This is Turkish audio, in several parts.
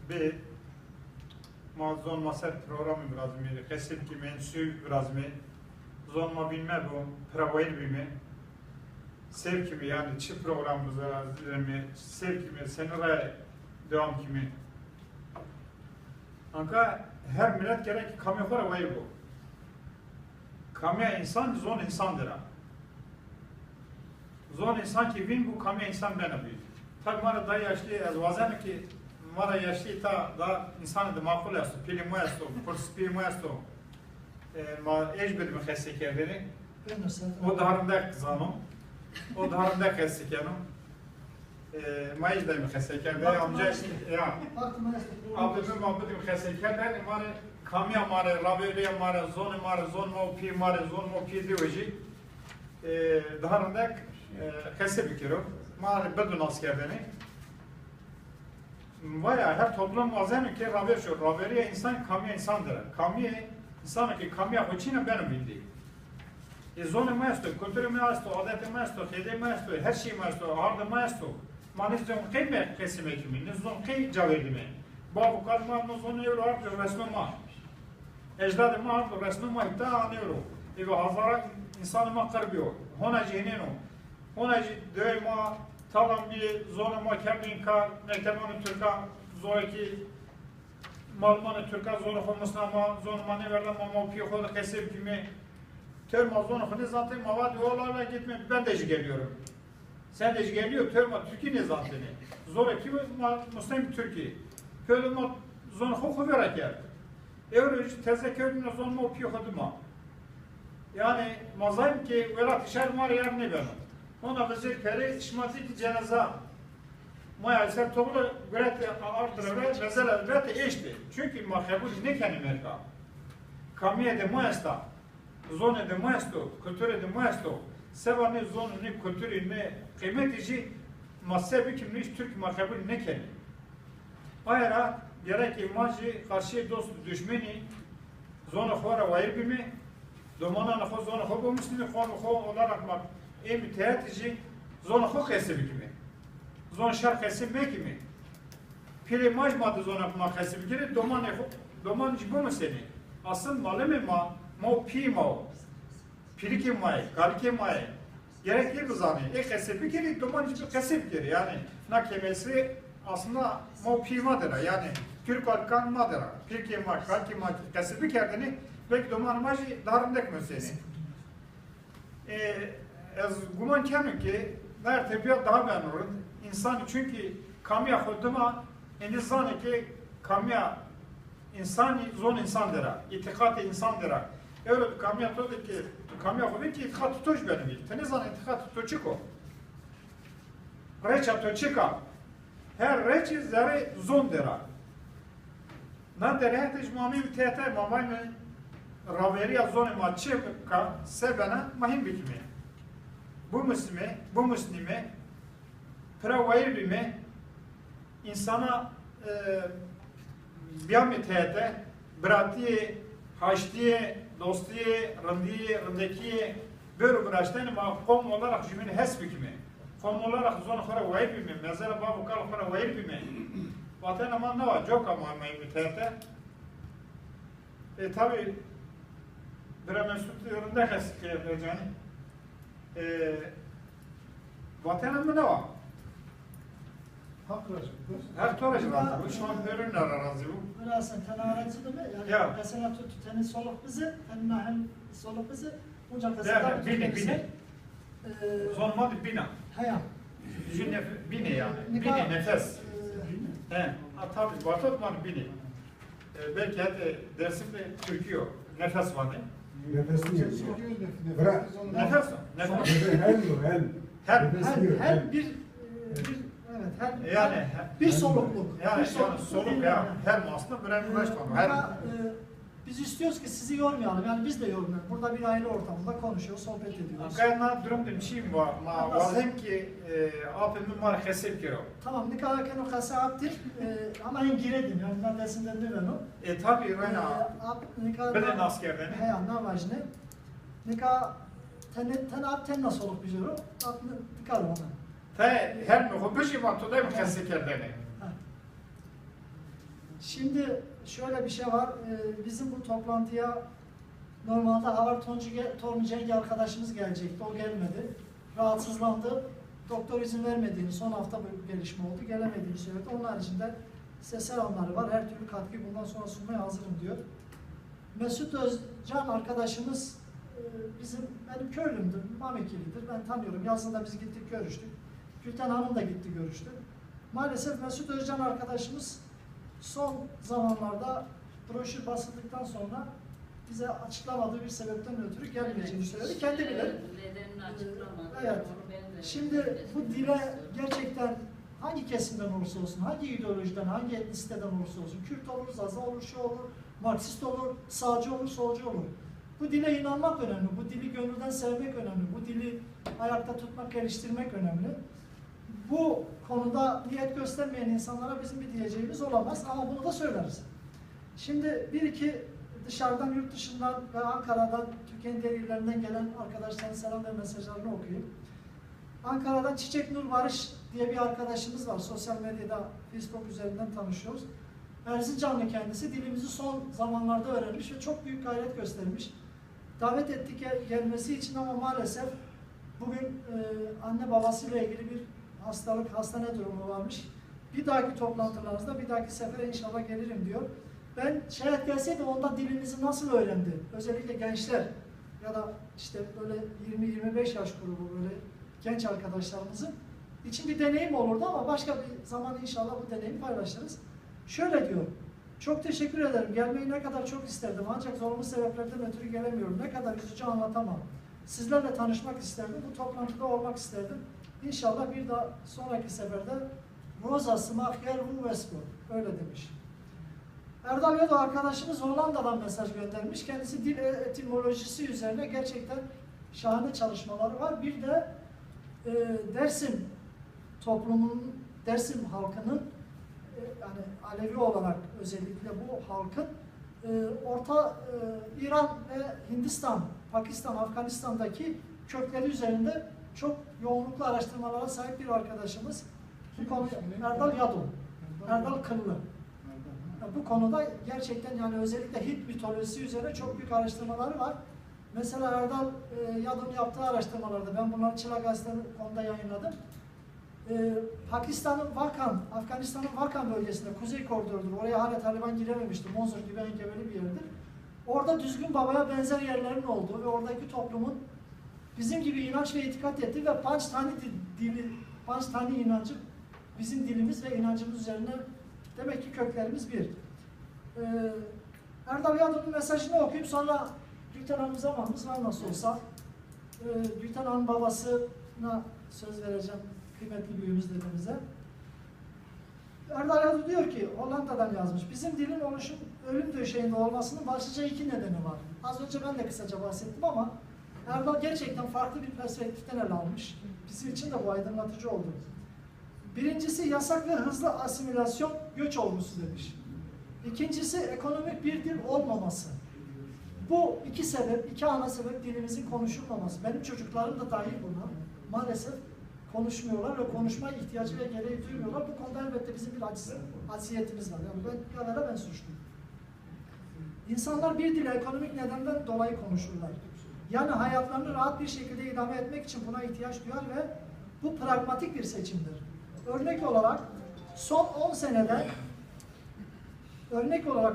به ما زون ما سر پروگرام برازمی قسم کی منسوب برازمی زون ما بین ما بوم پروایل بیمه سر kimi yani çi program برازمی سر kimi senere devam kimi anka her millet gerek kamya para var bu kamya insan zon insandır ha zon insan ki bin bu kamya insan ben abi tabi mara da yaşlı az vazem ki mara yaşlı ta da insan da makul است پیلی مو است پرسپی مو است ما ايش بده مخسي کردنی o dağında kızanım o dağında kesi kanım ما ايش بده مخسي کردنی amca ya abim abim مخسي کردنی mara kamya mara rabeliya mara zon mo pi diyoji dağında kesi bikiro mara bedun askerdeni Vaya her toplum azami ki raber şu raberiye insan kamya insandır. Kamya insan ki kamya hoçina benim bildiğim. Zone maestro, kültürü maestro, adeti maestro, hede maestro, her şey maestro, ardı maestro. Manizon kıyme kesime kimi, nizon kıy caverdime. Babu kalma nizon euro ardı resmi ma. Ecdadı ma ardı resmi ma ipta an euro. Evi hazara insanı ma kırbiyor. Hona cihneno. Hona döyma Talan bir zonuma kemlinka, nektemanı Türk'a zoraki malmanı Türk'a zonu olmasına ama zonuma ne verdim ama piyokolu kesip kimi törma zonu ne zaten mavad yollarla gitme ben de geliyorum. Sen de geliyor törma Türkiye ne zaten zoraki Müslüman Türkiye. Kölüm zonu hukuku vereker. Evrocu tezekörünün zonuma piyokoduma. Yani mazayım ki velat işer var yer ne benim. Ona bizi peri işmatik cenaze maalesef topluluğu göreti artırır mesela göreti eşti. Çünkü mahkabul ne kendi merka. Kamiye de maesta, zone de maesto, kültüre de maesto. Sevani zone ne kültürü ne kıymetici massebi kimliş Türk mahkabul ne kendi. Ayara gerek imajı karşı dost düşmeni zone khora vayir bimi domana nakho zone kho bu muslimi kho olarak mak müteahhitici zona xo xesibi kimi. Zon şar xesibi kimi. Pili majmadı zona ma xesibi kimi doman jibo mu seni? Asıl malı mı ma pi ma pili kim ma kal kim ma gerekli bu zani. Xesibi kimi doman jibo xesibi kimi yani na kemesi aslında ma pi madır yani Türk alkan madır. Pili kim ma kal kim ma xesibi kendini belki doman maji darındak mı seni? Az guman kemim ki ver tebiyat daha ben olun. İnsan çünkü kamya hoduma insan ki kamya insani zon insandır. İtikat insandır. Öyle kamya todu ki kamya hobi ki itikat tutuş benim. Tenizan itikat tutuçiko. Reça tutuçika. Her reçi zerre zondur. Nadir hetiş mamim tehtay mamayım raveriya zonu maçıka sebena mahim bitmiyor. Bu Müslüme pravayır bime insana biyametete bratiye, haştiye, dostiye, rındiye, böyle uğraştığın ama kom olarak cümle hesbi kimi. Kom olarak zonu pravayır bime, mesela babu kal pravayır bime. Vatan ama ne var? Çok ama biyametete. Tabi bir mesut yorunda hesbi yapacağını. Vatanın ne var? Her toracı var. Bu şu an ürünler arazı bu. Burası tenaracı da mı? Yani mesela teni soluk bizi, tenahel soluk bizi. Bunca kasada bine. Zonmadı bina. Hayal. Bine yani. Bine nefes. Tabii vatat var bine. Belki hadi dersimde Türkiye nefes var ne? Nefes diyor. Nefes. Her bir yani bir solukluk. Yani soluk ya. Her aslında birer uğraş var. Biz istiyoruz ki sizi yormayalım. Yani biz de yormayalım. Burada bir aile ortamında konuşuyoruz, sohbet ediyoruz. Kayna durumda bir şey var. Ma vazim ki abimin var hesap kiro. Tamam, nikah kenu kasabdir. Ama en giredim. Yani ben dersinden ne ben o? Tabii ben de askerden. He, ne vajne. Nikah ten nasıl olup bir juro? Nikah ona. Her mi? Bu bir şey var. Tudayım hesap kerdeni. Şimdi şöyle bir şey var. Bizim bu toplantıya normalde Havar Tornicengi arkadaşımız gelecekti. O gelmedi. Rahatsızlandı. Doktor izin vermediğini, son hafta bir gelişme oldu. Gelemediğini söyledi. Onun haricinde size selamları var. Her türlü katkı bundan sonra sunmaya hazırım diyor. Mesut Özcan arkadaşımız benim köylümdür, Mamekilidir. Ben tanıyorum. Yazında biz gittik görüştük. Gülten Hanım da gitti görüştü. Maalesef Mesut Özcan arkadaşımız son zamanlarda broşür basıldıktan sonra bize açıklamadığı bir sebepten ötürü gelmeyeceğini söyledi. Kendi bilir. Nedenini açıklamadı. Evet. Şimdi bu dile gerçekten hangi kesimden olursa olsun, hangi ideolojiden, hangi etnisiteden olursa olsun, Kürt olur, Zaza olur, şu olur, Marksist olur, sağcı olur, solcu olur. Bu dile inanmak önemli, bu dili gönülden sevmek önemli, bu dili ayakta tutmak, geliştirmek önemli. Bu konuda niyet göstermeyen insanlara bizim bir diyeceğimiz olamaz ama bunu da söyleriz. Şimdi bir iki dışarıdan, yurt dışından ve Ankara'dan, Türkiye'nin diğer illerinden gelen arkadaşların selam ve mesajlarını okuyayım. Ankara'dan Çiçek Nur Barış diye bir arkadaşımız var. Sosyal medyada, Facebook üzerinden tanışıyoruz. Erzincanlı kendisi. Dilimizi son zamanlarda öğrenmiş ve çok büyük gayret göstermiş. Davet ettik gelmesi için ama maalesef bugün anne babasıyla ilgili bir hastane durumu varmış. Bir dahaki toplantılarınızda, bir dahaki sefere inşallah gelirim diyor. Ben şayet gelseydi onda dilimizi nasıl öğrendi? Özellikle gençler ya da işte böyle 20-25 yaş grubu böyle genç arkadaşlarımızın için bir deneyim olurdu ama başka bir zaman inşallah bu deneyimi paylaşırız. Şöyle diyor, çok teşekkür ederim, gelmeyi ne kadar çok isterdim ancak zorunlu sebeplerden ötürü gelemiyorum. Ne kadar üzücü anlatamam. Sizlerle tanışmak isterdim, bu toplantıda olmak isterdim. İnşallah bir daha sonraki seferde Rosa Smacher Wespo, öyle demiş. Erdal Yado arkadaşımız Hollanda'dan mesaj göndermiş. Kendisi dil etimolojisi üzerine gerçekten şahane çalışmaları var. Bir de Dersim toplumunun, Dersim halkının yani Alevi olarak özellikle bu halkın Orta İran ve Hindistan, Pakistan, Afganistan'daki kökleri üzerinde çok yoğunluklu araştırmalara sahip bir arkadaşımız. Bu konu Erdal Yado, Erdal Kıllı. Bu konuda gerçekten yani özellikle Hint mitolojisi üzerine çok büyük araştırmaları var. Mesela Erdal Yado'nun yaptığı araştırmalarda, ben bunları Çıla Gazete'nin konuda yayınladım. Pakistan'ın Vakan, Afganistan'ın Vakan bölgesinde, Kuzey Koridoru'dur. Oraya hala Taliban girememişti. Monzur gibi engebeli bir yerdir. Orada düzgün babaya benzer yerlerin olduğu ve oradaki toplumun bizim gibi inanç ve itikat ettiği ve Pançtani dili, Pançtani inancı bizim dilimiz ve inancımız üzerine demek ki köklerimiz bir. Erdal Yado'nun mesajını okuyup sonra Gülten Hanım zamanımız var nasıl olsa. Gülten Hanım babasına söz vereceğim kıymetli büyüğümüz dedemize. Erdal Yado diyor ki, Hollanda'dan yazmış, bizim dilin oluşum ölüm döşeğinde olmasının başlıca iki nedeni var. Az önce ben de kısaca bahsettim ama Erdal gerçekten farklı bir perspektiften ele almış. Bizim için de bu aydınlatıcı oldu. Birincisi yasak ve hızlı asimilasyon göç olgusu demiş. İkincisi ekonomik bir dil olmaması. Bu iki sebep, iki ana sebep dilimizin konuşulmaması. Benim çocuklarım da dahil buna. Maalesef konuşmuyorlar ve konuşma ihtiyacı ve gereği duymuyorlar. Bu konuda elbette bizim bir acziyetimiz var. Yani ben suçluyum. İnsanlar bir dili ekonomik nedenden dolayı konuşurlar. Yani hayatlarını rahat bir şekilde idame etmek için buna ihtiyaç duyar ve bu pragmatik bir seçimdir. Örnek olarak son 10 senede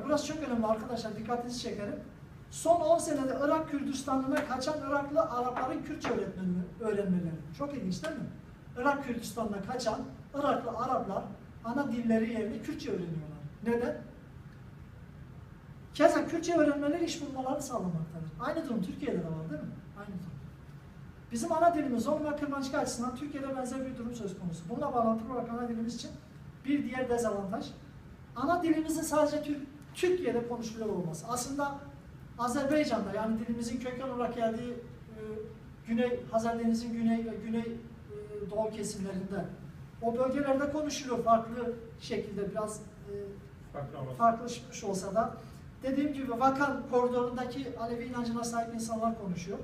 burası çok önemli arkadaşlar, dikkatinizi çekerim. Son 10 senede Irak Kürdistan'ına kaçan Iraklı Arapların Kürtçe öğrenmeleri. Çok ilginç değil mi? Irak Kürdistan'ına kaçan Iraklı Araplar ana dilleri yerine Kürtçe öğreniyorlar. Neden? Keza Kürtçe öğrenmeleri iş bulmalarını sağlamaktadır. Aynı durum Türkiye'de de var değil mi? Aynı durum. Bizim ana dilimiz zorunlu ve kırmancık açısından Türkiye'de benzer bir durum söz konusu. Bununla bağlantılı olarak ana dilimiz için bir diğer dezavantaj, ana dilimizin sadece Türkiye'de konuşuluyor olması. Aslında Azerbaycan'da yani dilimizin köken olarak geldiği Hazar Denizi'nin güney ve güney doğu kesimlerinde o bölgelerde konuşuluyor farklı şekilde biraz farklılaşmış olsa da. Dediğim gibi Vakan koridorundaki Alevi inancına sahip insanlar konuşuyor.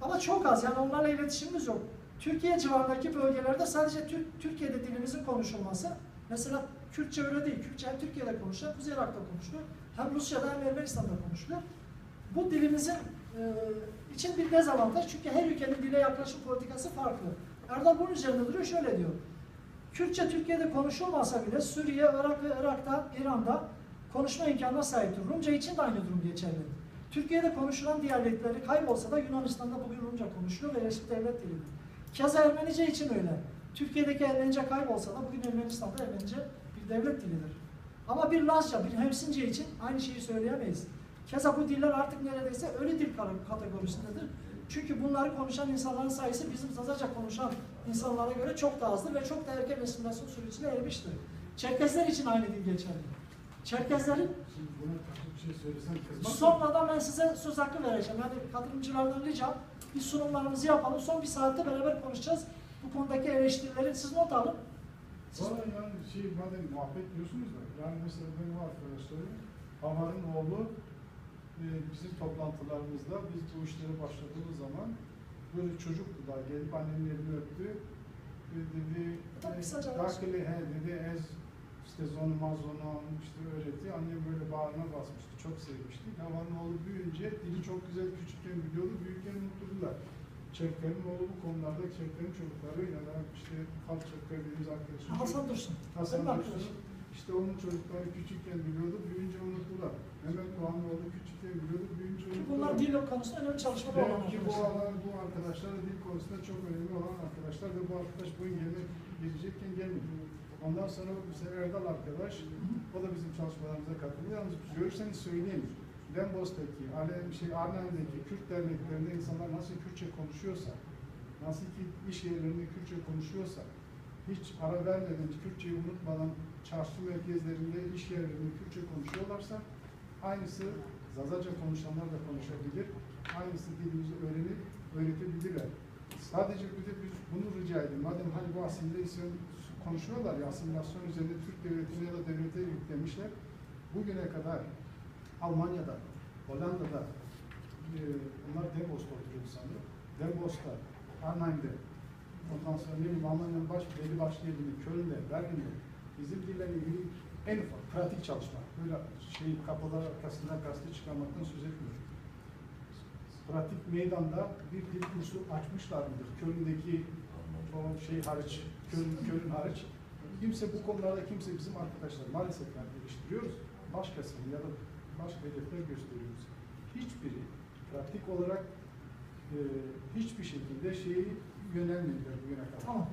Ama çok az yani onlarla iletişimimiz yok. Türkiye civarındaki bölgelerde sadece Türkiye'de dilimizin konuşulması, mesela Kürtçe öyle değil. Kürtçe hem Türkiye'de konuşuluyor, Kuzey Irak'ta konuşuluyor. Hem Rusya'da hem Ermenistan'da konuşuluyor. Bu dilimizin için bir dezavantaj. Çünkü her ülkenin dile yaklaşım politikası farklı. Erdal bunun üzerinde duruyor, şöyle diyor. Kürtçe Türkiye'de konuşulmasa bile Suriye, Irak ve Irak'ta, İran'da konuşma imkanına sahiptir. Rumca için de aynı durum geçerli. Türkiye'de konuşulan diyalekleri kaybolsa da Yunanistan'da bugün Rumca konuşuluyor ve resmi devlet dilidir. Keza Ermenice için öyle. Türkiye'deki Ermenice kaybolsa da bugün Ermenistan'da Ermenice bir devlet dilidir. Ama bir Lazca, bir Hemsince için aynı şeyi söyleyemeyiz. Keza bu diller artık neredeyse ölü dil kategorisindedir. Çünkü bunları konuşan insanların sayısı bizim Zazaca konuşan insanlara göre çok daha azdır ve çok da erken asimilasyon sürecine ermiştir. Çerkezler için aynı dil geçerli. Çerkezlerin Şimdi buna bir şey söylesem kızmaz. sonradan ben size söz hakkı vereceğim. Yani katılımcılardan ricam bir sunumlarımızı yapalım. Son bir saatte beraber konuşacağız. Bu konudaki eleştirileri siz not alın. Valla yani madem muhabbet diyorsunuz da, yani mesela benim arkadaşlarım, Havar'ın oğlu bizim toplantılarımızda biz bu işlere başladığımız zaman böyle çocuktu daha gelip annemin elini öptü ve dedi Dakili he dedi ez işte zonuma işte öğretti. Annem böyle bağrına basmıştı. Çok sevmişti. Havar'ın oğlu büyüyünce dili çok güzel küçükken biliyordu. Büyükken unuttular. Çeklerin oğlu bu konularda Çeklerin çocukları yani işte halk Çekler dediğimiz arkadaşım. Hasan Dursun. Hasan Benim Dursun. arkadaşım. İşte onun çocukları küçükken biliyordu, büyüyünce unuttular. Mehmet Doğan'ın oğlu küçükken biliyordu, büyüyünce unuttular. Bunlar dil konusunda önemli çalışmalar olan Belki bu arkadaşlar. bu arkadaşlar dil konusunda çok önemli olan arkadaşlar ve bu arkadaş bugün gelecekken gelmedi. Ondan sonra mesela Erdal arkadaş, o da bizim çalışmalarımıza katılıyor. Yalnız görürseniz söyleyeyim. Lembos'taki, Arnavut'taki Kürt derneklerinde insanlar nasıl Kürtçe konuşuyorsa, nasıl ki iş yerlerinde Kürtçe konuşuyorsa, hiç ara vermeden, Kürtçeyi unutmadan çarşı merkezlerinde, iş yerlerinde Kürtçe konuşuyorlarsa, aynısı Zazaca konuşanlar da konuşabilir. Aynısı dilimizi öğrenip öğretebilirler. Sadece bir de biz bunu rica edin. Madem hani bu asimilasyon konuşuyorlar ya, asimilasyon üzerinde Türk devletine ya da devlete yüklemişler. Bugüne kadar Almanya'da, Hollanda'da, onlar Dembos'ta oturuyor sanırım. Dembos'ta, Arnhem'de, ondan sonra ne bileyim Almanya'nın belli başlı yerinde, Köln'de, Berlin'de bizim dillerle ilgili en ufak pratik çalışma. Böyle kapılar arkasından gazete çıkarmaktan söz etmiyorum. Pratik meydanda bir dil kursu açmışlar mıdır? Köln'deki o hariç, Köln hariç. Kimse bu konularda bizim arkadaşlar maalesef yani geliştiriyoruz. Başkasını ya da başka hedefler gösteriyoruz. Hiçbiri pratik olarak hiçbir şekilde yönelmediler bugüne kadar. Tamam.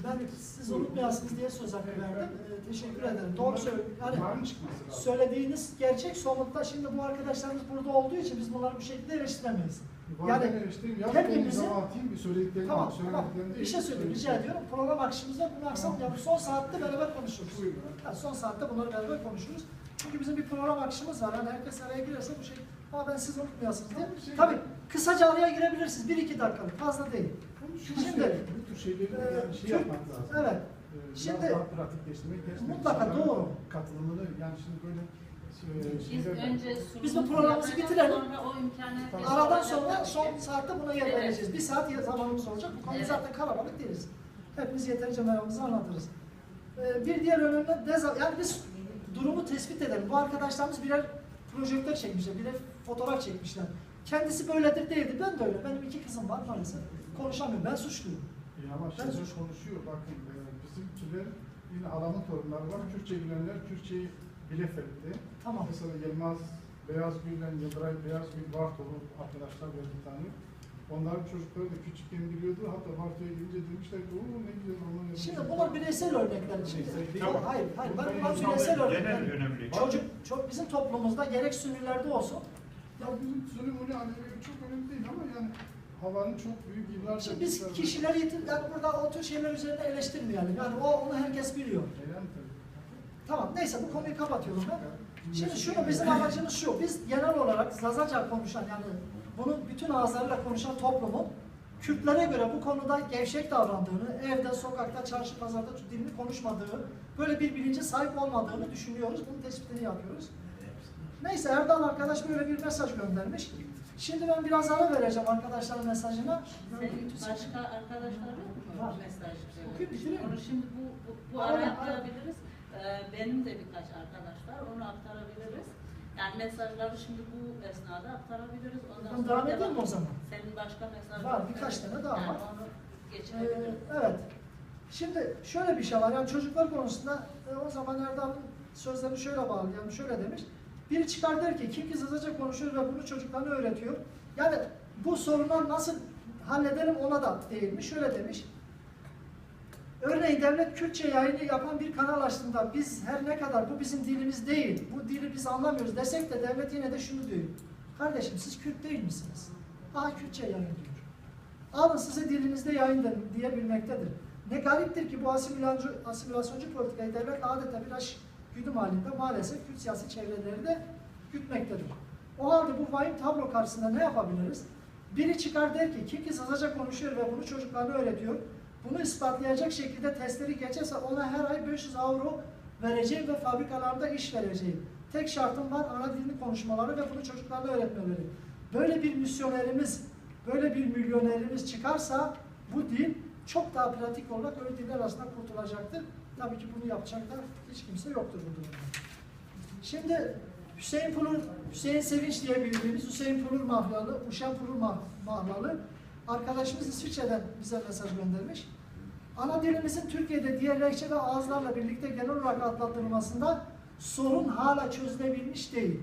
Ben siz unutmayasınız diye söz hakkı verdim. Teşekkür ederim. Doğru söylüyorum. Yani söylediğiniz gerçek somutta şimdi bu arkadaşlarımız burada olduğu için biz bunları bu şekilde eleştiremeyiz. Yani hepimizin tamam, bir şey söyleyeyim, rica ediyorum. Program akışımızda bunu aksam yani son saatte beraber konuşuruz. Yani son saatte bunları beraber konuşuruz. Çünkü bizim bir program akışımız var. Yani herkes araya girerse bu şey, ama ben siz unutmayasınız diye. Tabii kısaca araya girebilirsiniz. 1-2 dakikalık, fazla değil. Şimdi bu tür şeyleri yapmak lazım. Evet. Biraz Şimdi daha pratikleştirmek mutlaka doğru. Katılımını yani şimdi böyle Biz önce biz bu programımızı bitirelim. Sonra o imkanı Aradan sonra son saatte buna yer vereceğiz. Bir saat zamanımız olacak. Bu konuda zaten kalabalık değiliz. Hepimiz yeterince meramımızı anlatırız. Bir diğer önemli yani biz durumu tespit edelim. Bu arkadaşlarımız birer projektör çekmişler, birer fotoğraf çekmişler. Kendisi böyledir değildir. Ben de öyle. Benim 2 kızım var maalesef. Konuşamıyorum. Ben suçluyum. Ama şimdi konuşuyor. Bakın bizimkiler yine adamın torunları var. Kürtçe bilenler Kürtçeyi Bilefel'de. Tamam. Mesela Yılmaz Beyazgül'den Yıldıray Beyazgül Bartolu arkadaşlar var bir tane. Onların çocukları da küçükken biliyordu. Hatta Bartolu'ya gidince demişler ki ooo ne güzel Almanya'da. Şimdi bunlar bireysel örnekler. Şimdi, Tamam. hayır. Bunlar bireysel örnekler. Genel önemli. Bizim toplumumuzda gerek Sünnilerde olsun. Ya bizim Süleyman'ı Alevi'ye çok önemli değil ama yani havanın çok büyük yıllarca... Şimdi biz kişileri yani burada o tür şeyler üzerinde eleştirmeyelim. Yani onu herkes biliyor. Tamam, neyse bu konuyu kapatıyorum ben. Şimdi şunu, bizim amacımız şu, biz genel olarak Zazaca konuşan, yani bunu bütün ağızlarıyla konuşan toplumun Kürtlere göre bu konuda gevşek davrandığını, evde, sokakta, çarşı, pazarda dilini konuşmadığı, böyle bir bilince sahip olmadığını düşünüyoruz. Bunun tespitini yapıyoruz. Neyse, Erdal arkadaş böyle bir mesaj göndermiş. Şimdi ben biraz ara vereceğim arkadaşların mesajına. Senin başka arkadaşlar yok mu? Var. Mesaj. Okuyup bitirelim. Onu şimdi bu araya koyabiliriz. Benim de birkaç arkadaş var, onu aktarabiliriz. Yani mesajları şimdi bu esnada aktarabiliriz. Ondan Ben devam edeyim mi o zaman? Senin başka mesajın Var, birkaç tane daha yani var. onu geçirebiliriz. Evet. Şimdi şöyle bir şey var. Yani çocuklar konusunda o zaman Erdal'ın sözlerini şöyle bağlayalım. Şöyle demiş. Biri çıkar der ki kim ki Zazaca konuşuyor ve bunu çocuklarına öğretiyor. Yani bu sorunları nasıl halledelim ona da değinmiş. Şöyle demiş. Örneğin devlet Kürtçe yayını yapan bir kanal açtığında biz her ne kadar bu bizim dilimiz değil, bu dili biz anlamıyoruz desek de devlet yine de şunu diyor. Kardeşim siz Kürt değil misiniz? Aha Kürtçe yayın diyor. Alın size dilinizde yayın diyebilmektedir. Ne gariptir ki bu asimilasyoncu politikayı devlet adeta bir aşk güdüm halinde maalesef Kürt siyasi çevreleri de gütmektedir. O halde bu vahim tablo karşısında ne yapabiliriz? Biri çıkar der ki kim ki Zazaca konuşuyor ve bunu çocuklarına öğretiyor, bunu ispatlayacak şekilde testleri geçerse ona her ay 500 euro vereceğim ve fabrikalarda iş vereceğim. Tek şartım var ana dilini konuşmaları ve bunu çocuklarına öğretmeleri. Böyle bir misyonerimiz, böyle bir milyonerimiz çıkarsa bu dil çok daha pratik olarak öyle diller arasında kurtulacaktır. Tabii ki bunu yapacak da hiç kimse yoktur bu durumda. Şimdi Hüseyin Sevinç diye bildiğimiz Hüseyin Pulur Mahlalı, Uşan Pulur Mahlalı arkadaşımız İsviçre'den bize mesaj göndermiş. Ana dilimizin Türkiye'de diğer lehçe ve ağızlarla birlikte genel olarak adlandırılmasında sorun hala çözülebilmiş değil.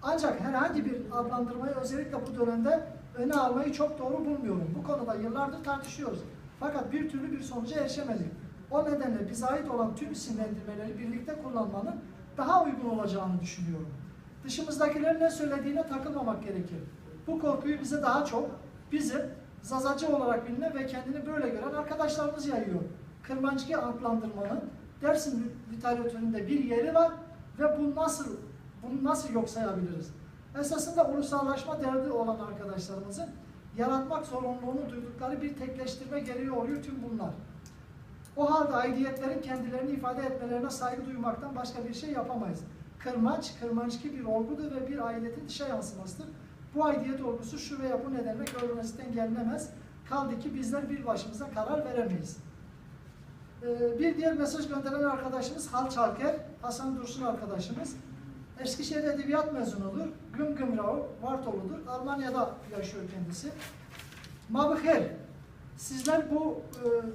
Ancak herhangi bir adlandırmayı özellikle bu dönemde öne almayı çok doğru bulmuyorum. Bu konuda yıllardır tartışıyoruz. Fakat bir türlü bir sonuca erişemedik. O nedenle bize ait olan tüm isimlendirmeleri birlikte kullanmanın daha uygun olacağını düşünüyorum. Dışımızdakilerin ne söylediğine takılmamak gerekir. Bu korkuyu bize daha çok bizim Zazacı olarak bilinen ve kendini böyle gören arkadaşlarımız yayıyor. Kırmancıki adlandırmanın Dersim literatüründe bir yeri var ve bunu nasıl yok sayabiliriz? Esasında ulusallaşma derdi olan arkadaşlarımızın yaratmak zorunluluğunu duydukları bir tekleştirme gereği oluyor tüm bunlar. O halde aidiyetlerin kendilerini ifade etmelerine saygı duymaktan başka bir şey yapamayız. Kırmançki bir olgudur ve bir aidiyetin dışa yansımasıdır. Bu aidiyet olgusu şu veya bu nedenle görülmesinden gelinemez. Kaldı ki bizler bir başımıza karar veremeyiz. Bir diğer mesaj gönderen arkadaşımız Hal Çarker, Hasan Dursun arkadaşımız. Eskişehir Edebiyat mezunudur. Gümgümrao, Vartolu'dur. Almanya'da yaşıyor kendisi. Mabıher, sizler bu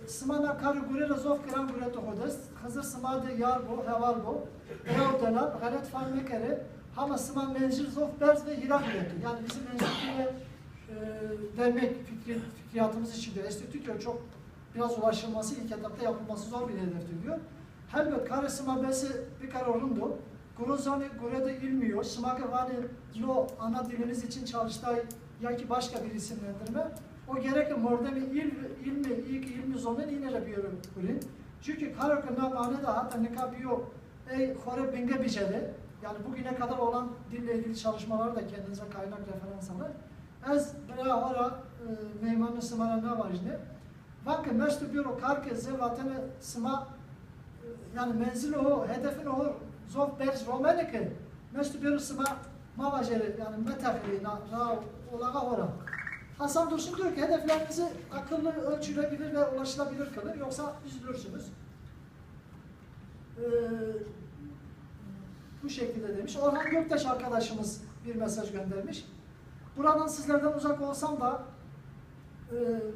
smana karı gurera zof kıran gureto hodes, hazır smade yarbo, hevalbo, eaudelar, galet fan mekere, hama sman menzil zof berz ve hirak üreti. Yani bizim menzil vermek fikriyatımız için diyor. Estütüyor çok biraz ulaşılması, ilk etapta yapılması zor bir hedeftir diyor. Helbet kare sma besi bir kare olundu. Grozani Gureda ilmiyor. Smagavani lo ana dilimiz için çalıştay ya ki başka bir isimlendirme. O gerek mordemi ilmi zonun inere bir ürün. Çünkü karakana bane da hatta ne kapıyor hore benge biceli. Yani bugüne kadar olan dille ilgili çalışmalar da kendinize kaynak referans alır. Ez bera hora meymanı smana ne var işte. Vakı meştu büro karke zevatene sma yani menzili o, hedefin o zof berz romanike meştu büro sma mavajeri yani metafili na olaga hora. Hasan Dursun diyor ki hedeflerinizi akıllı ölçülebilir ve ulaşılabilir kılın yoksa üzülürsünüz. Bu şekilde demiş. Orhan Göktaş arkadaşımız bir mesaj göndermiş. Buradan sizlerden uzak olsam da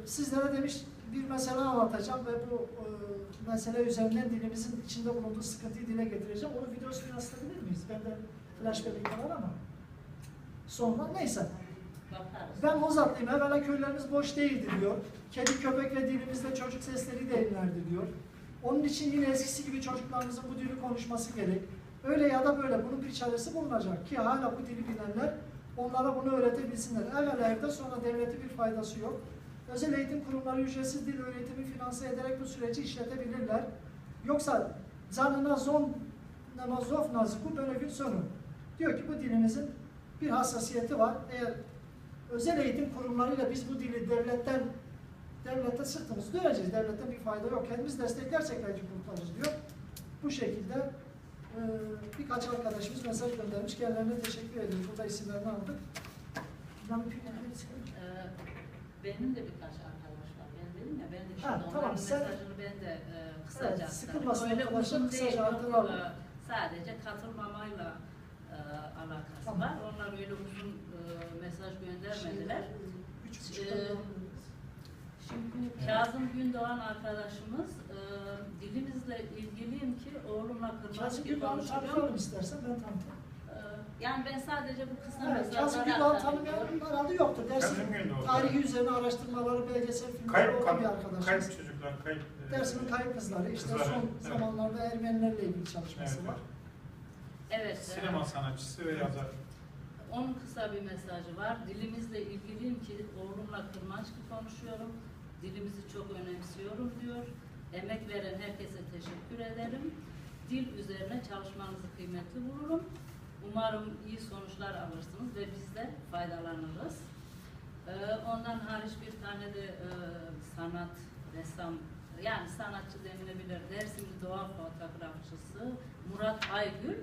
sizlere demiş bir mesele anlatacağım ve bu mesele üzerinden dilimizin içinde bulunduğu sıkıntıyı dile getireceğim. Onun videosunu yansıtabilir miyiz? Bende flash bellek var ama sonra neyse. Ben Hozatlıyım. Evvela köylerimiz boş değildi diyor. Kedi, köpek ve dilimizde çocuk sesleri de inlerdi diyor. Onun için yine eskisi gibi çocuklarımızın bu dili konuşması gerek. Öyle ya da böyle bunun bir çaresi bulunacak ki hala bu dili bilenler onlara bunu öğretebilsinler. Evvela evde sonra devlete bir faydası yok. Özel eğitim kurumları ücretsiz dil öğretimi finanse ederek bu süreci işletebilirler. Yoksa zanına zon namazov naziku böyle bir sonu. Diyor ki bu dilimizin bir hassasiyeti var. Eğer özel eğitim kurumlarıyla biz bu dili devlete sırtımızı döneceğiz. Devletten bir fayda yok. Kendimiz desteklersek belki kurtarırız diyor. Bu şekilde birkaç arkadaşımız mesaj göndermiş. Kendilerine teşekkür ediyoruz. Burada isimlerini aldık. Benim de birkaç arkadaş var. Ben dedim ya, ben de Ha, şimdi tamam, onların sen- mesajını ben de kısaca Evet, sıkılmasın Öyle arkadaşlar, uzun kısaca değil, yok, hatırlayalım. sadece katılmamayla alakası Tamam. var. Onlar öyle uzun mesaj göndermediler. Şimdi bu Kazım Gündoğan arkadaşımız dilimizle ilgiliyim ki oğlumla kırmızı Kazım gibi Gündoğan'ı konuşuyorum. tanıtalım istersen, ben tanıtayım. Yani ben sadece bu kısa Evet, Kazım mesajları Gündoğan'ı aktarıyorum. tanımayanın herhalde yoktur. Dersin Kazım Gündoğan. tarihi üzerine araştırmaları, belgesel filmleri Kayıp, olan bir kayıp arkadaşımız. çocuklar, kayıp. Dersim'in kayıp kızları, işte Kızları, son evet. zamanlarda Ermenilerle ilgili çalışması Evet, var. Evet. Sinema sanatçısı ve yazar. Onun kısa bir mesajı var. Dilimizle ilgiliyim ki oğlumla kırmanç gibi konuşuyorum. Dilimizi çok önemsiyorum diyor. Emek veren herkese teşekkür ederim. Dil üzerine çalışmanızı kıymetli bulurum. Umarım iyi sonuçlar alırsınız ve biz de faydalanırız. Ondan hariç bir tane de sanat, ressam, yani sanatçı denilebilir. Dersimli doğa fotoğrafçısı Murat Aygül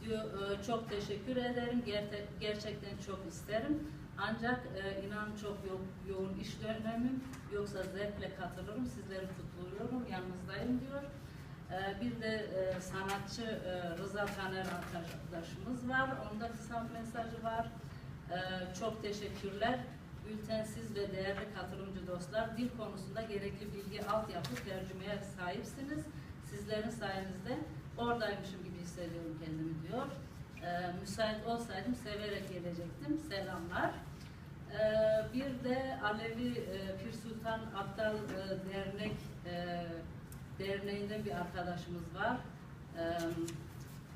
diyor, çok teşekkür ederim. Gerçekten çok isterim. Ancak inan çok yoğun iş dönemim. Yoksa zevkle katılırım. Sizleri kutluyorum. Yanınızdayım diyor. Bir de sanatçı Rıza Taner arkadaşımız var. Onda kısa bir mesajı var. Çok teşekkürler. Bültensiz ve değerli katılımcı dostlar, dil konusunda gerekli bilgi, altyapı, tercümeye sahipsiniz. Sizlerin sayenizde oradaymışım gibi hissediyorum kendimi diyor. Müsait olsaydım severek gelecektim. Selamlar. Bir de Alevi Pir Sultan Abdal Derneği'nden bir arkadaşımız var.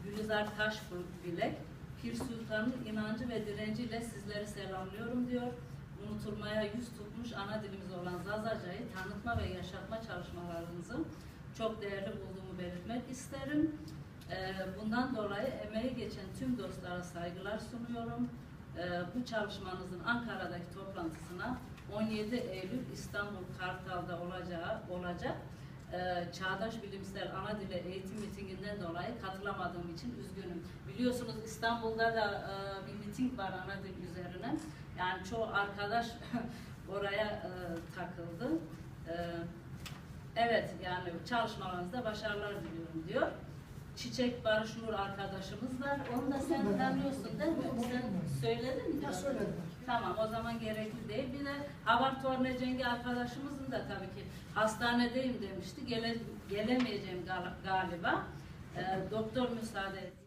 Gülizar Taşbilek. Pir Sultan'ın inancı ve direnciyle sizleri selamlıyorum diyor. Unutulmaya yüz tutmuş ana dilimiz olan Zazaca'yı tanıtma ve yaşatma çalışmalarınızı çok değerli bulduğumu belirtmek isterim. Bundan dolayı emeği geçen tüm dostlara saygılar sunuyorum. Bu çalışmanızın Ankara'daki toplantısına 17 Eylül İstanbul Kartal'da olacak Çağdaş Bilimsel Ana Dili Eğitim Mitinginden dolayı katılamadığım için üzgünüm. Biliyorsunuz İstanbul'da da bir miting var ana dil üzerine. Yani çoğu arkadaş oraya takıldı. Evet, yani çalışmalarınızda başarılar diliyorum diyor. Çiçek Barış Nur arkadaşımız var. Onu da sen tanıyorsun değil mi? Sen söyledin mi? Ya söyledim. Tamam, o zaman gerekli değil. Bir de Havar Torne Cengi arkadaşımızın da tabii ki hastanedeyim demişti. Gelemeyeceğim galiba. Doktor müsaade etti.